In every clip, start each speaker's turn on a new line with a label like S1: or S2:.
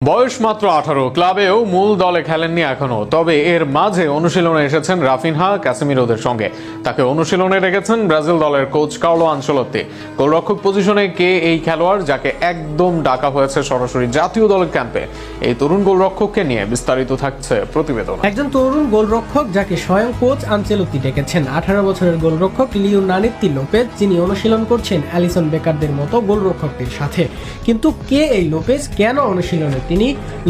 S1: বয়স মাত্র 18, ক্লাবেও মূল দলে খেলেননি এখনো। তবে এর মাঝে অনুশীলনে এসেছেন রাফিনহা ক্যাসেমিরোদের সঙ্গে। তাকে অনুশীলনে রেখেছেন ব্রাজিল দলের কোচ কার্লো আনচেলত্তি। গোলরক্ষক পজিশনে কে এই খেলোয়াড় যাকে একদম ডাকা হয়েছে সরাসরি জাতীয় দলের ক্যাম্পে? এই তরুণ গোলরক্ষককে নিয়ে বিস্তারিত থাকছে প্রতিবেদন।
S2: একজন তরুণ গোলরক্ষক যাকে স্বয়ং কোচ আনচেলত্তি ডেকেছেন, 18 বছরের গোলরক্ষক লিও নানেত্তি লোপেজ, যিনি অনুশীলন করছেন অ্যালিসন বেকারদের মতো গোলরক্ষকদের সাথে। কিন্তু কে এই লোপেজ, কেন অনুশীলনে তিনি?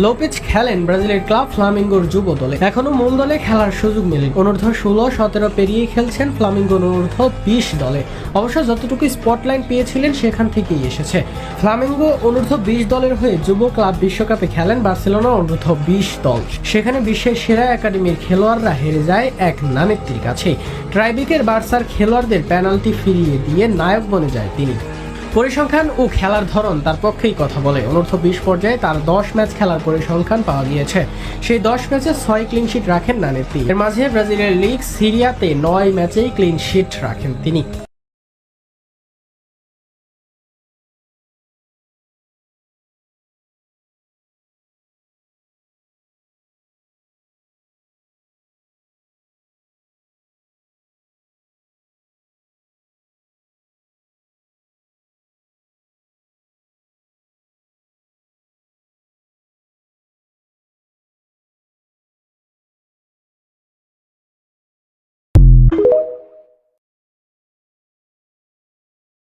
S2: লোপেজ খেলেন ব্রাজিলের ক্লাব ফ্লামিঙ্গোর যুব দলে, এখনো মূল দলে খেলার সুযোগ মেলেনি। অনূর্ধ্ব 16-17 পেরিয়ে খেলছেন ফ্লামিঙ্গোর অনূর্ধ্ব 20 দলে। অবশ্য যতটুকু স্পটলাইট পেয়েছিলেন সেখান থেকেই এসেছে। ফ্লামিঙ্গো অনূর্ধ্ব 20 দলের হয়ে যুব ক্লাব বিশ্বকাপে খেলেন বার্সেলোনা অনূর্ধ্ব 20 দল। সেখানে বিশ্বের সেরা একাডেমির খেলোয়াড়রা হেরে যায় এক নানেত্তির কাছে। ট্রাইবিকের বার্সার খেলোয়াড়দের পেনাল্টি ফিরিয়ে দিয়ে নায়ক বনে যায় তিনি। পরিসংখ্যান ও খেলার ধরন তার পক্ষেই কথা বলে। অনূর্ধ্ব 20 পর্যায়ে তার 10 ম্যাচ খেলার পরিসংখ্যান পাওয়া গিয়েছে। সেই 10 ম্যাচে 6 ক্লিনশিট রাখেন নানেত্তি। এর মাঝে ব্রাজিলের লিগ সিরিয়াতে 9 ম্যাচেই ক্লিনশিট রাখেন তিনি।